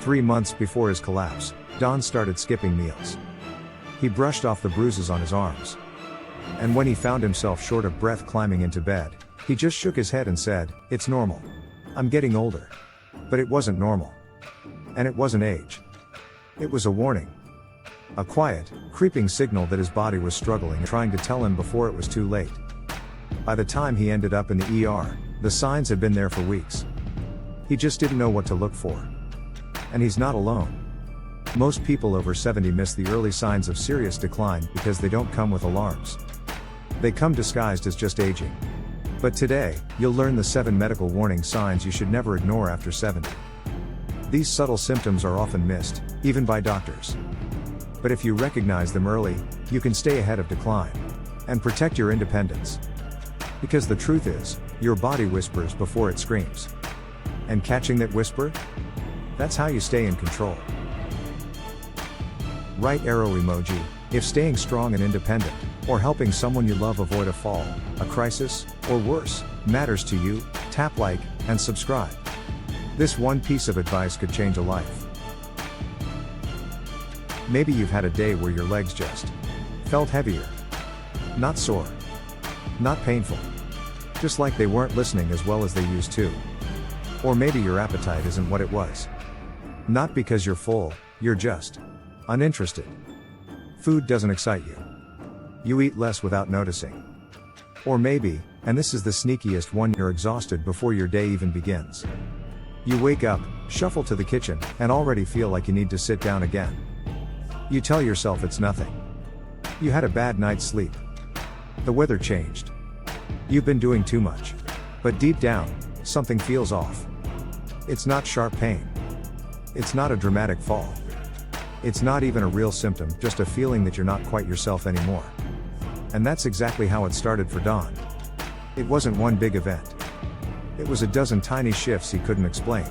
3 months before his collapse, Don started skipping meals. He brushed off the bruises on his arms. And when he found himself short of breath climbing into bed, he just shook his head and said, "It's normal. I'm getting older." But it wasn't normal. And it wasn't age. It was a warning. A quiet, creeping signal that his body was struggling, trying to tell him before it was too late. By the time he ended up in the ER, the signs had been there for weeks. He just didn't know what to look for. And he's not alone. Most people over 70 miss the early signs of serious decline because they don't come with alarms. They come disguised as just aging. But today, you'll learn the 7 medical warning signs you should never ignore after 70. These subtle symptoms are often missed, even by doctors. But if you recognize them early, you can stay ahead of decline and protect your independence. Because the truth is, your body whispers before it screams. And catching that whisper? That's how you stay in control. Right arrow emoji, if staying strong and independent, or helping someone you love avoid a fall, a crisis, or worse, matters to you, tap like, and subscribe. This one piece of advice could change a life. Maybe you've had a day where your legs just felt heavier. Not sore. Not painful. Just like they weren't listening as well as they used to. Or maybe your appetite isn't what it was. Not because you're full, you're just uninterested. Food doesn't excite you. You eat less without noticing. Or maybe, and this is the sneakiest one, you're exhausted before your day even begins. You wake up, shuffle to the kitchen, and already feel like you need to sit down again. You tell yourself it's nothing. You had a bad night's sleep. The weather changed. You've been doing too much. But deep down, something feels off. It's not sharp pain. It's not a dramatic fall. It's not even a real symptom, just a feeling that you're not quite yourself anymore. And that's exactly how it started for Don. It wasn't one big event. It was a dozen tiny shifts he couldn't explain.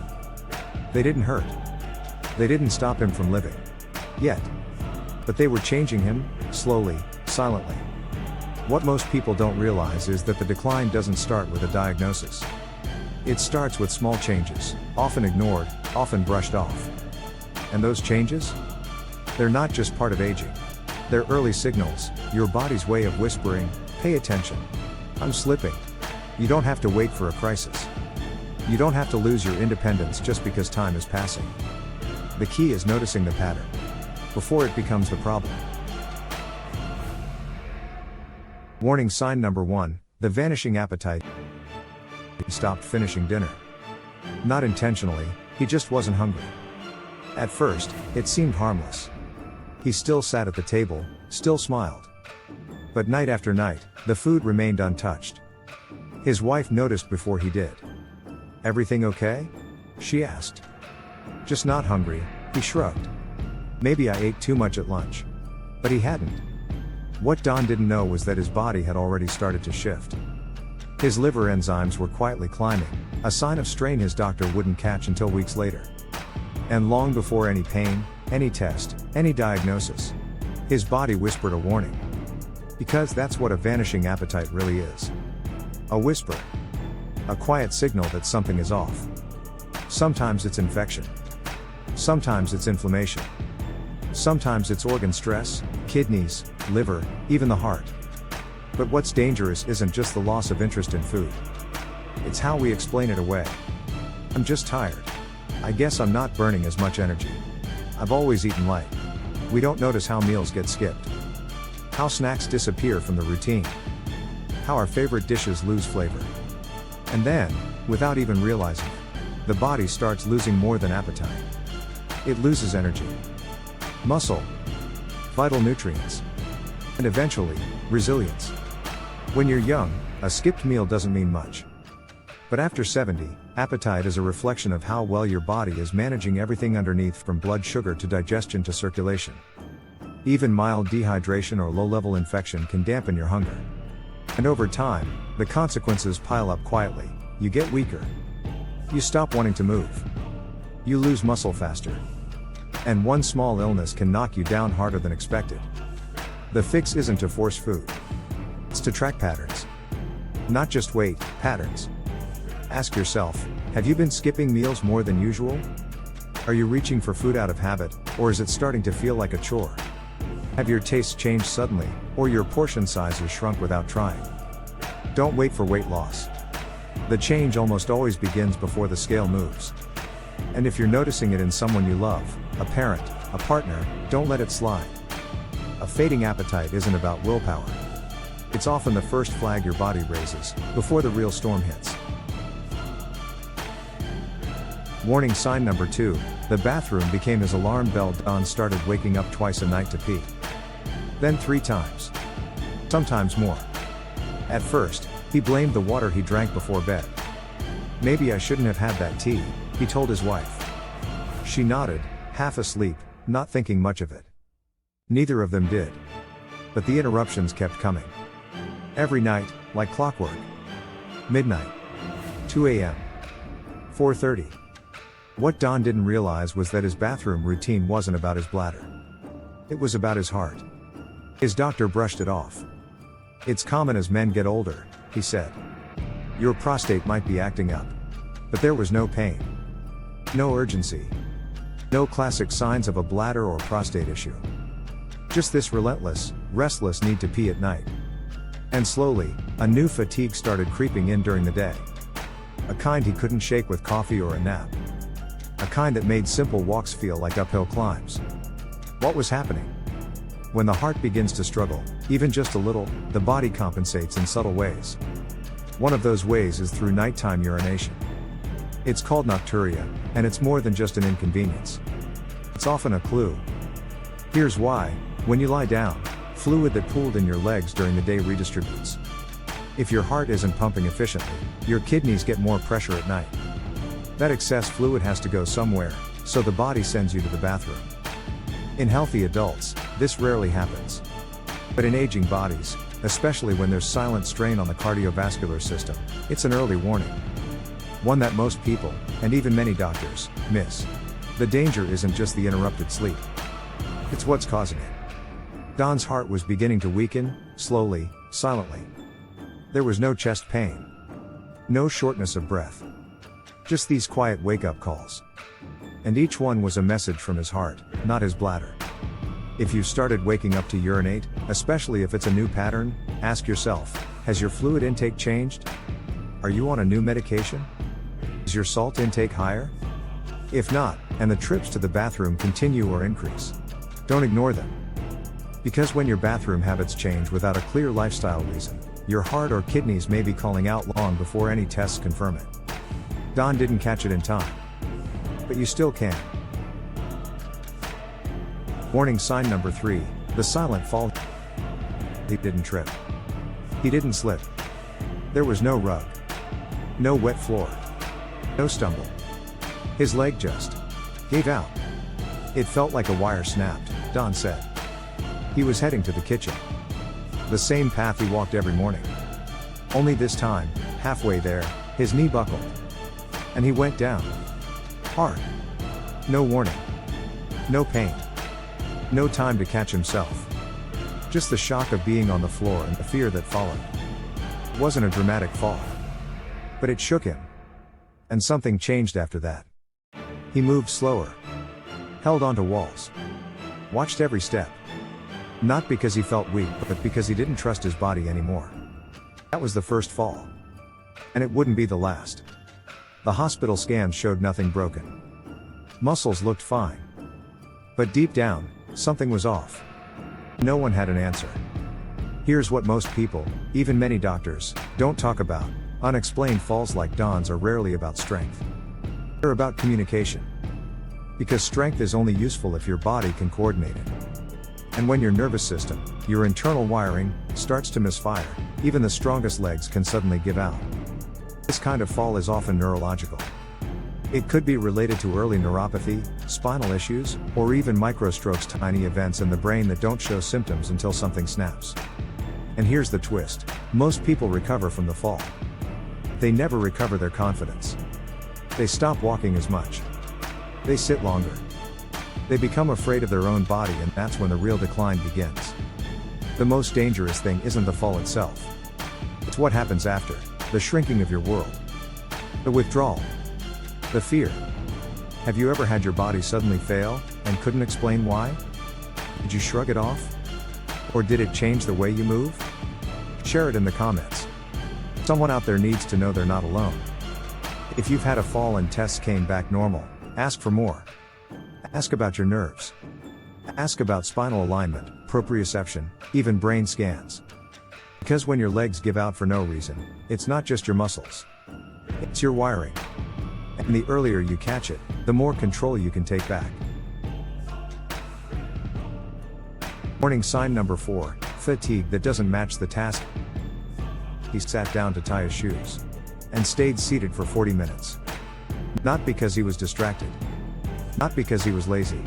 They didn't hurt. They didn't stop him from living. Yet. But they were changing him, slowly, silently. What most people don't realize is that the decline doesn't start with a diagnosis. It starts with small changes, often ignored, often brushed off. And those changes? They're not just part of aging. They're early signals, your body's way of whispering, "Pay attention. I'm slipping." You don't have to wait for a crisis. You don't have to lose your independence just because time is passing. The key is noticing the pattern before it becomes the problem. Warning sign number 1, the vanishing appetite. He stopped finishing dinner. Not intentionally, he just wasn't hungry. At first, it seemed harmless. He still sat at the table, still smiled. But night after night, the food remained untouched. His wife noticed before he did. "Everything okay?" she asked. "Just not hungry," he shrugged. "Maybe I ate too much at lunch." But he hadn't. What Don didn't know was that his body had already started to shift. His liver enzymes were quietly climbing, a sign of strain his doctor wouldn't catch until weeks later. And long before any pain, any test, any diagnosis, his body whispered a warning. Because that's what a vanishing appetite really is. A whisper. A quiet signal that something is off. Sometimes it's infection. Sometimes it's inflammation. Sometimes it's organ stress, kidneys, liver, even the heart. But what's dangerous isn't just the loss of interest in food. It's how we explain it away. "I'm just tired. I guess I'm not burning as much energy. I've always eaten light." We don't notice how meals get skipped. How snacks disappear from the routine. How our favorite dishes lose flavor. And then, without even realizing it, the body starts losing more than appetite. It loses energy, muscle, vital nutrients, and eventually, resilience. When you're young, a skipped meal doesn't mean much. But after 70, appetite is a reflection of how well your body is managing everything underneath, from blood sugar to digestion to circulation. Even mild dehydration or low-level infection can dampen your hunger. And over time, the consequences pile up quietly. You get weaker. You stop wanting to move. You lose muscle faster. And one small illness can knock you down harder than expected. The fix isn't to force food. It's to track patterns. Not just weight, patterns. Ask yourself, have you been skipping meals more than usual? Are you reaching for food out of habit, or is it starting to feel like a chore? Have your tastes changed suddenly, or your portion size has shrunk without trying? Don't wait for weight loss. The change almost always begins before the scale moves. And if you're noticing it in someone you love, a parent, a partner, don't let it slide. A fading appetite isn't about willpower. It's often the first flag your body raises, before the real storm hits. Warning sign number 2, the bathroom became his alarm bell. Don started waking up twice a night to pee. Then 3 times. Sometimes more. At first, he blamed the water he drank before bed. Maybe I shouldn't have had that tea, he told his wife. She nodded, half asleep, not thinking much of it. Neither of them did. But the interruptions kept coming. Every night, like clockwork. Midnight. 2 a.m. 4:30. What Don didn't realize was that his bathroom routine wasn't about his bladder. It was about his heart. His doctor brushed it off. It's common as men get older, he said. Your prostate might be acting up. But there was no pain. No urgency. No classic signs of a bladder or prostate issue. Just this relentless, restless need to pee at night. And slowly, a new fatigue started creeping in during the day. A kind he couldn't shake with coffee or a nap. A kind that made simple walks feel like uphill climbs. What was happening? When the heart begins to struggle, even just a little, the body compensates in subtle ways. One of those ways is through nighttime urination. It's called nocturia, and it's more than just an inconvenience. It's often a clue. Here's why: when you lie down, fluid that pooled in your legs during the day redistributes. If your heart isn't pumping efficiently, your kidneys get more pressure at night. That excess fluid has to go somewhere, so the body sends you to the bathroom. In healthy adults, this rarely happens. But in aging bodies, especially when there's silent strain on the cardiovascular system, it's an early warning. One that most people, and even many doctors, miss. The danger isn't just the interrupted sleep. It's what's causing it. Don's heart was beginning to weaken, slowly, silently. There was no chest pain. No shortness of breath. Just these quiet wake-up calls. And each one was a message from his heart, not his bladder. If you've started waking up to urinate, especially if it's a new pattern, ask yourself, has your fluid intake changed? Are you on a new medication? Is your salt intake higher? If not, and the trips to the bathroom continue or increase, don't ignore them. Because when your bathroom habits change without a clear lifestyle reason, your heart or kidneys may be calling out long before any tests confirm it. Don didn't catch it in time. But you still can. Warning sign number 3, the silent fall. He didn't trip. He didn't slip. There was no rug. No wet floor. No stumble. His leg just gave out. It felt like a wire snapped, Don said. He was heading to the kitchen. The same path he walked every morning. Only this time, halfway there, his knee buckled. And he went down. Hard. No warning. No pain. No time to catch himself. Just the shock of being on the floor and the fear that followed. It wasn't a dramatic fall. But it shook him. And something changed after that. He moved slower. Held onto walls. Watched every step. Not because he felt weak, but because he didn't trust his body anymore. That was the first fall. And it wouldn't be the last. The hospital scans showed nothing broken. Muscles looked fine. But deep down, something was off. No one had an answer. Here's what most people, even many doctors, don't talk about: unexplained falls like Don's are rarely about strength. They're about communication. Because strength is only useful if your body can coordinate it. And when your nervous system, your internal wiring, starts to misfire, even the strongest legs can suddenly give out. This kind of fall is often neurological. It could be related to early neuropathy, spinal issues, or even microstrokes, tiny events in the brain that don't show symptoms until something snaps. And here's the twist: most people recover from the fall. They never recover their confidence. They stop walking as much. They sit longer. They become afraid of their own body, and that's when the real decline begins. The most dangerous thing isn't the fall itself. It's what happens after: the shrinking of your world. The withdrawal. The fear. Have you ever had your body suddenly fail, and couldn't explain why? Did you shrug it off? Or did it change the way you move? Share it in the comments. Someone out there needs to know they're not alone. If you've had a fall and tests came back normal, ask for more. Ask about your nerves. Ask about spinal alignment, proprioception, even brain scans. Because when your legs give out for no reason, it's not just your muscles. It's your wiring. And the earlier you catch it, the more control you can take back. Warning sign number 4, fatigue that doesn't match the task. He sat down to tie his shoes. And stayed seated for 40 minutes. Not because he was distracted. Not because he was lazy.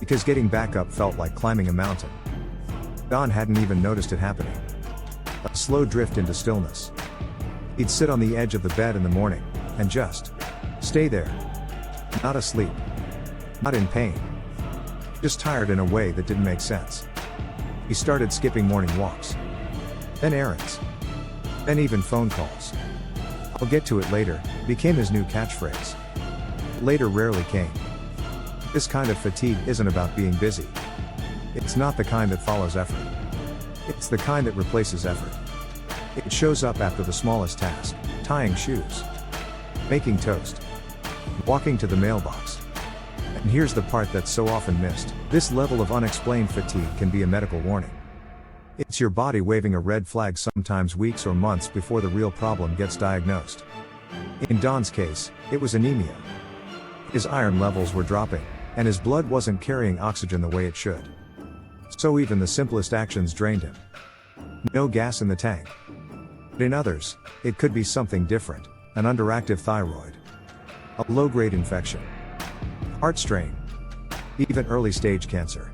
Because getting back up felt like climbing a mountain. Don hadn't even noticed it happening. A slow drift into stillness. He'd sit on the edge of the bed in the morning, and just stay there. Not asleep. Not in pain. Just tired in a way that didn't make sense. He started skipping morning walks. Then errands. Then even phone calls. "I'll get to it later" became his new catchphrase. Later rarely came. This kind of fatigue isn't about being busy. It's not the kind that follows effort. It's the kind that replaces effort. It shows up after the smallest task, tying shoes, making toast, walking to the mailbox. And here's the part that's so often missed. This level of unexplained fatigue can be a medical warning. It's your body waving a red flag, sometimes weeks or months before the real problem gets diagnosed. In Don's case, it was anemia. His iron levels were dropping, and his blood wasn't carrying oxygen the way it should. So even the simplest actions drained him. No gas in the tank. But in others, it could be something different: an underactive thyroid, a low-grade infection, heart strain, even early-stage cancer.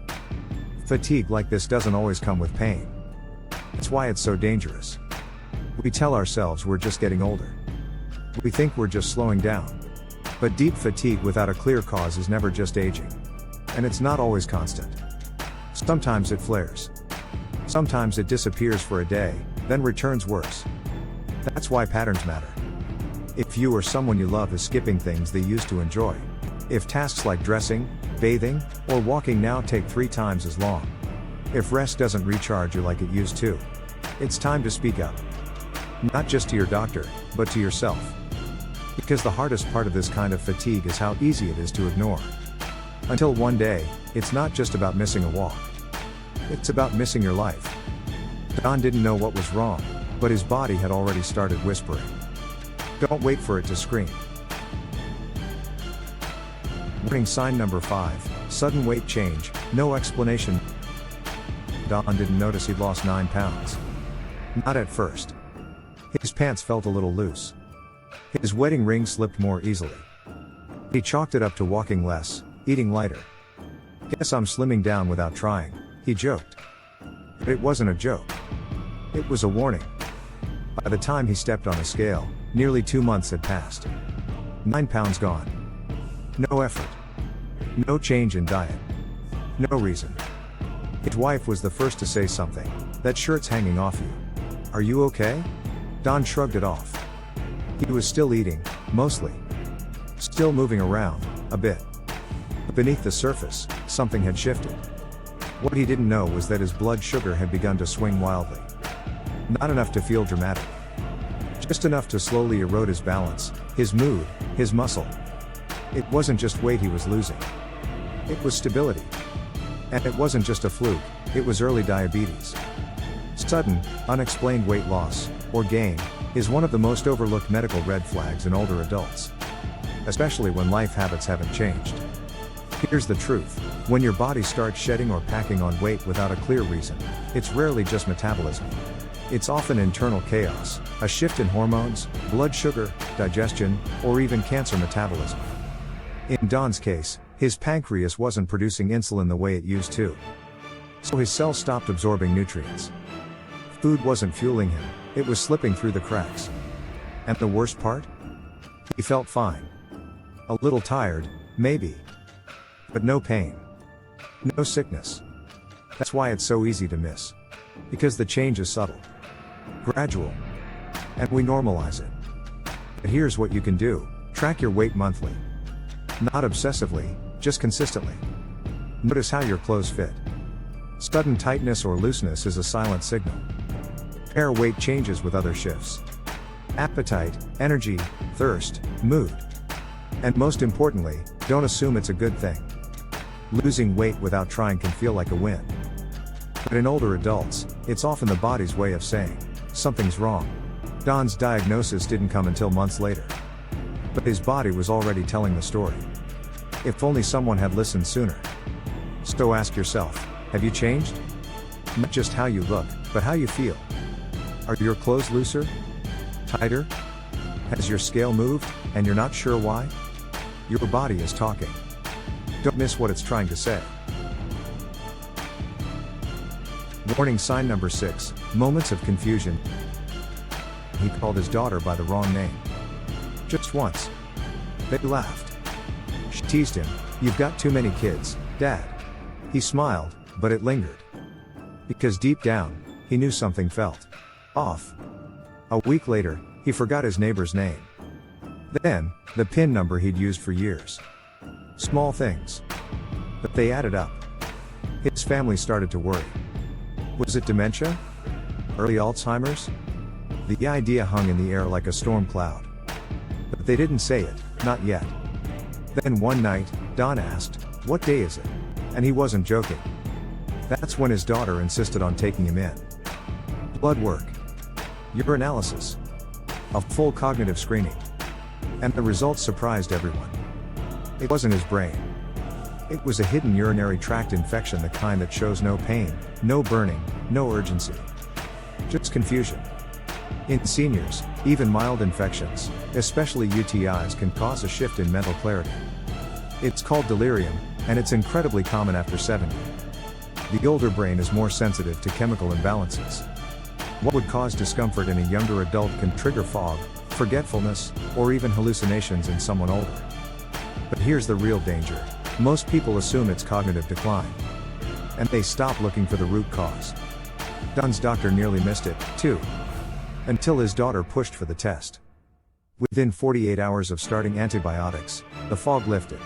Fatigue like this doesn't always come with pain. That's why it's so dangerous. We tell ourselves we're just getting older. We think we're just slowing down. But deep fatigue without a clear cause is never just aging. And it's not always constant. Sometimes it flares. Sometimes it disappears for a day, then returns worse. That's why patterns matter. If you or someone you love is skipping things they used to enjoy, if tasks like dressing, bathing, or walking now take 3 times as long, if rest doesn't recharge you like it used to, it's time to speak up. Not just to your doctor, but to yourself. Because the hardest part of this kind of fatigue is how easy it is to ignore. Until one day, it's not just about missing a walk. It's about missing your life. Don didn't know what was wrong, but his body had already started whispering. Don't wait for it to scream. Warning sign number 5, sudden weight change, no explanation. Don didn't notice he'd lost 9 pounds. Not at first. His pants felt a little loose. His wedding ring slipped more easily. He chalked it up to walking less, eating lighter. "Guess I'm slimming down without trying," he joked. But it wasn't a joke. It was a warning. By the time he stepped on a scale, nearly 2 months had passed. 9 pounds gone. No effort. No change in diet. No reason. His wife was the first to say something. "That shirt's hanging off you. Are you okay?" Don shrugged it off. He was still eating, mostly. Still moving around, a bit. But beneath the surface, something had shifted. What he didn't know was that his blood sugar had begun to swing wildly. Not enough to feel dramatic. Just enough to slowly erode his balance, his mood, his muscle. It wasn't just weight he was losing. It was stability. And it wasn't just a fluke, it was early diabetes. Sudden, unexplained weight loss, or gain, is one of the most overlooked medical red flags in older adults. Especially when life habits haven't changed. Here's the truth: when your body starts shedding or packing on weight without a clear reason, it's rarely just metabolism. It's often internal chaos, a shift in hormones, blood sugar, digestion, or even cancer metabolism. In Don's case, his pancreas wasn't producing insulin the way it used to. So his cells stopped absorbing nutrients. Food wasn't fueling him, it was slipping through the cracks. And the worst part? He felt fine. A little tired, maybe. But no pain. No sickness. That's why it's so easy to miss. Because the change is subtle. Gradual. And we normalize it. But here's what you can do: track your weight monthly. Not obsessively, just consistently. Notice how your clothes fit. Sudden tightness or looseness is a silent signal. Pair weight changes with other shifts. Appetite, energy, thirst, mood. And most importantly, don't assume it's a good thing. Losing weight without trying can feel like a win. But in older adults, it's often the body's way of saying, something's wrong. Don's diagnosis didn't come until months later. But his body was already telling the story. If only someone had listened sooner. So ask yourself, have you changed? Not just how you look, but how you feel. Are your clothes looser? Tighter? Has your scale moved, and you're not sure why? Your body is talking. Don't miss what it's trying to say. Warning sign number 6, moments of confusion. He called his daughter by the wrong name. Just once. They laughed. She teased him, "You've got too many kids, Dad." He smiled, but it lingered. Because deep down, he knew something felt off. A week later, he forgot his neighbor's name. Then, the PIN number he'd used for years. Small things. But they added up. His family started to worry. Was it dementia? Early Alzheimer's? The idea hung in the air like a storm cloud. But they didn't say it, not yet. Then one night, Don asked, "What day is it?" And he wasn't joking. That's when his daughter insisted on taking him in. Blood work. Urinalysis. A full cognitive screening. And the results surprised everyone. It wasn't his brain. It was a hidden urinary tract infection, the kind that shows no pain, no burning, no urgency. Just confusion. In seniors, even mild infections, especially UTIs, can cause a shift in mental clarity. It's called delirium, and it's incredibly common after 70. The older brain is more sensitive to chemical imbalances. What would cause discomfort in a younger adult can trigger fog, forgetfulness, or even hallucinations in someone older. But here's the real danger. Most people assume it's cognitive decline. And they stop looking for the root cause. Don's doctor nearly missed it, too. Until his daughter pushed for the test. Within 48 hours of starting antibiotics, the fog lifted.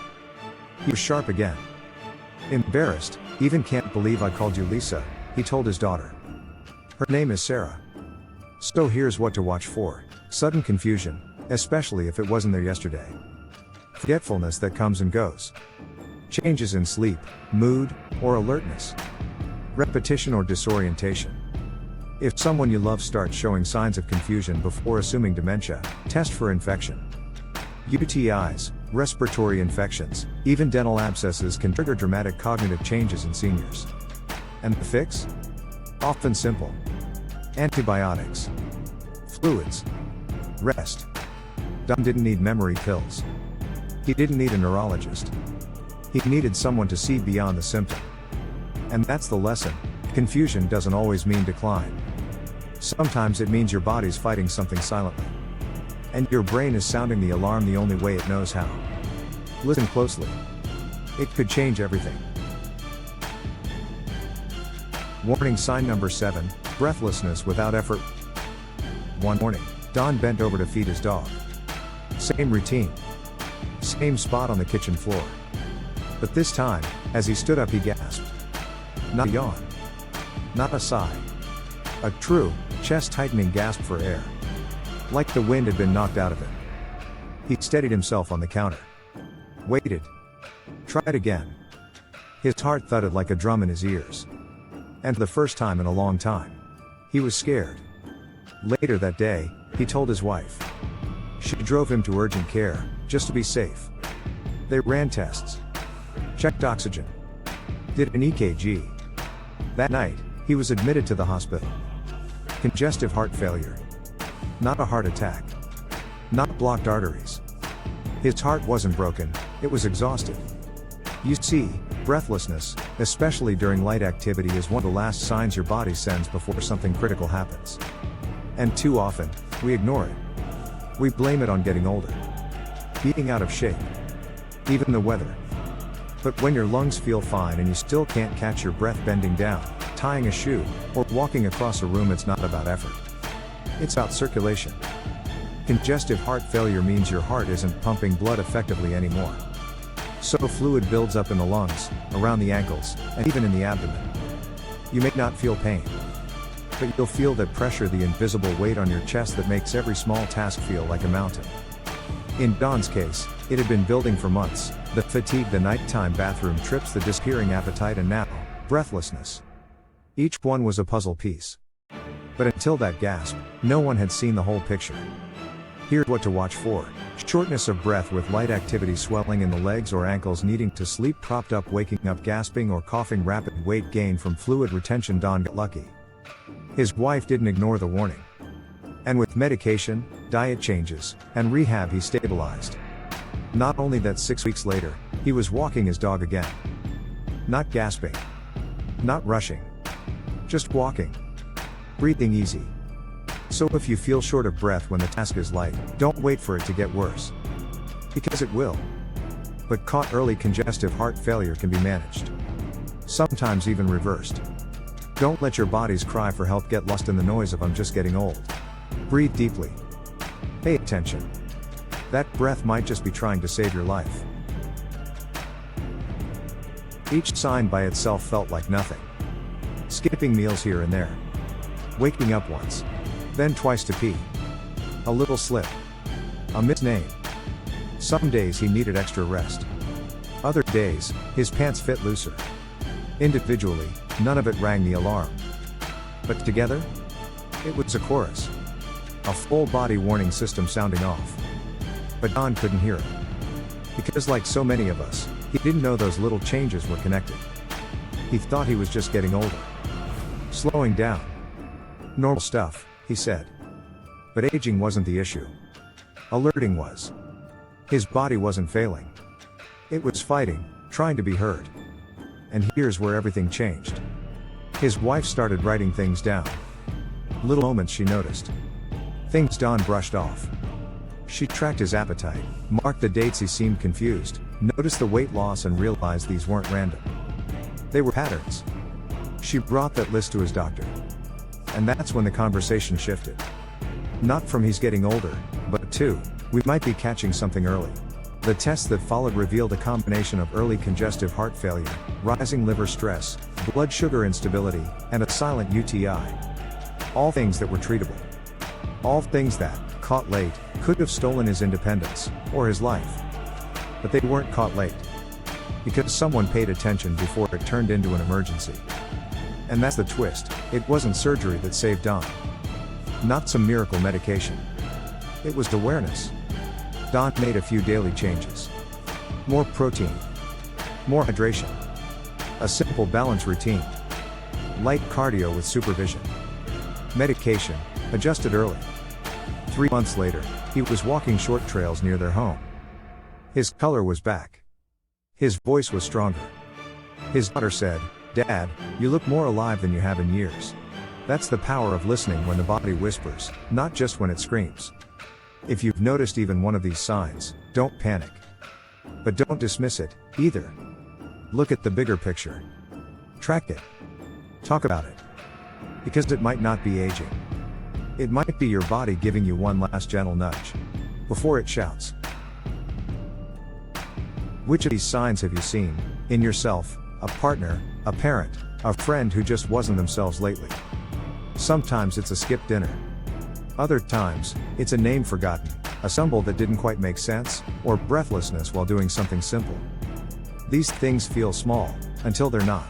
He was sharp again. Embarrassed, "Even can't believe I called you Lisa," he told his daughter. Her name is Sarah. So here's what to watch for: sudden confusion, especially if it wasn't there yesterday. Forgetfulness that comes and goes. Changes in sleep, mood, or alertness. Repetition or disorientation. If someone you love starts showing signs of confusion before assuming dementia, test for infection. UTIs, respiratory infections, even dental abscesses can trigger dramatic cognitive changes in seniors. And the fix? Often simple. Antibiotics. Fluids. Rest. Don didn't need memory pills. He didn't need a neurologist. He needed someone to see beyond the symptom. And that's the lesson: confusion doesn't always mean decline. Sometimes it means your body's fighting something silently. And your brain is sounding the alarm the only way it knows how. Listen closely. It could change everything. Warning sign number 7, breathlessness without effort. One morning, Don bent over to feed his dog. Same routine. Same spot on the kitchen floor. But this time, as he stood up, he gasped. Not a yawn. Not a sigh. A true, chest-tightening gasp for air. Like the wind had been knocked out of him. He steadied himself on the counter. Waited. Tried again. His heart thudded like a drum in his ears. And for the first time in a long time, he was scared. Later that day, he told his wife. She drove him to urgent care, just to be safe. They ran tests. Checked oxygen. Did an EKG. That night, he was admitted to the hospital. Congestive heart failure. Not a heart attack. Not blocked arteries. His heart wasn't broken, it was exhausted. You see, breathlessness, especially during light activity, is one of the last signs your body sends before something critical happens. And too often, we ignore it. We blame it on getting older. Being out of shape. Even the weather. But when your lungs feel fine and you still can't catch your breath bending down, tying a shoe, or walking across a room, it's not about effort. It's about circulation. Congestive heart failure means your heart isn't pumping blood effectively anymore. So fluid builds up in the lungs, around the ankles, and even in the abdomen. You may not feel pain, but you'll feel that pressure, the invisible weight on your chest that makes every small task feel like a mountain. In Don's case, it had been building for months: the fatigue, the nighttime bathroom trips, the disappearing appetite, and now, breathlessness. Each one was a puzzle piece. But until that gasp, no one had seen the whole picture. Here's what to watch for: shortness of breath with light activity, swelling in the legs or ankles, needing to sleep, propped up, waking up, gasping or coughing, rapid weight gain from fluid retention. Don got lucky. His wife didn't ignore the warning. And with medication, diet changes, and rehab, he stabilized. Not only that, 6 weeks later, he was walking his dog again. Not gasping. Not rushing. Just walking. Breathing easy. So if you feel short of breath when the task is light, don't wait for it to get worse. Because it will. But caught early, congestive heart failure can be managed. Sometimes even reversed. Don't let your body's cry for help get lost in the noise of "I'm just getting old." Breathe deeply. Pay attention. That breath might just be trying to save your life. Each sign by itself felt like nothing. Skipping meals here and there. Waking up once. Then twice to pee. A little slip. A misname. Some days he needed extra rest. Other days, his pants fit looser. Individually, none of it rang the alarm. But together? It was a chorus. A full body warning system sounding off. But Don couldn't hear it. Because like so many of us, he didn't know those little changes were connected. He thought he was just getting older. Slowing down. Normal stuff, he said. But aging wasn't the issue. Alerting was. His body wasn't failing. It was fighting, trying to be heard. And here's where everything changed. His wife started writing things down. Little moments she noticed. Things Don brushed off. She tracked his appetite, marked the dates he seemed confused, noticed the weight loss, and realized these weren't random. They were patterns. She brought that list to his doctor. And that's when the conversation shifted. Not from "he's getting older," but to "we might be catching something early." The tests that followed revealed a combination of early congestive heart failure, rising liver stress, blood sugar instability, and a silent UTI. All things that were treatable. All things that, caught late, could have stolen his independence, or his life. But they weren't caught late. Because someone paid attention before it turned into an emergency. And that's the twist: it wasn't surgery that saved Don. Not some miracle medication. It was awareness. Don made a few daily changes. More protein. More hydration. A simple balance routine. Light cardio with supervision. Medication, adjusted early. 3 months later, he was walking short trails near their home. His color was back. His voice was stronger. His daughter said, "Dad, you look more alive than you have in years." That's the power of listening when the body whispers, not just when it screams. If you've noticed even one of these signs, don't panic. But don't dismiss it, either. Look at the bigger picture. Track it. Talk about it. Because it might not be aging. It might be your body giving you one last gentle nudge. Before it shouts. Which of these signs have you seen, in yourself, a partner, a parent, a friend who just wasn't themselves lately? Sometimes it's a skipped dinner. Other times, it's a name forgotten, a symbol that didn't quite make sense, or breathlessness while doing something simple. These things feel small, until they're not.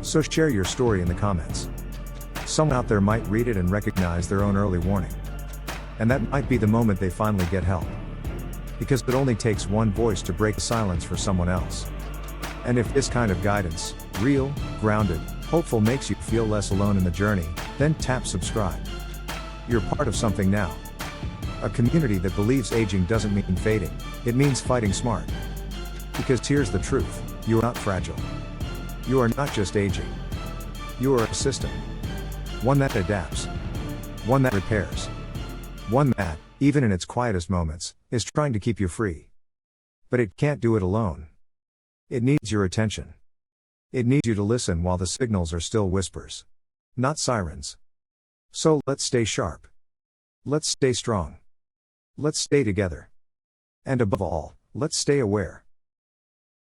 So share your story in the comments. Someone out there might read it and recognize their own early warning. And that might be the moment they finally get help. Because it only takes one voice to break the silence for someone else. And if this kind of guidance, real, grounded, hopeful, makes you feel less alone in the journey, then tap subscribe. You're part of something now. A community that believes aging doesn't mean fading, it means fighting smart. Because here's the truth: you are not fragile. You are not just aging. You are a system. One that adapts. One that repairs. One that, even in its quietest moments, is trying to keep you free. But it can't do it alone. It needs your attention. It needs you to listen while the signals are still whispers. Not sirens. So let's stay sharp. Let's stay strong. Let's stay together. And above all, let's stay aware.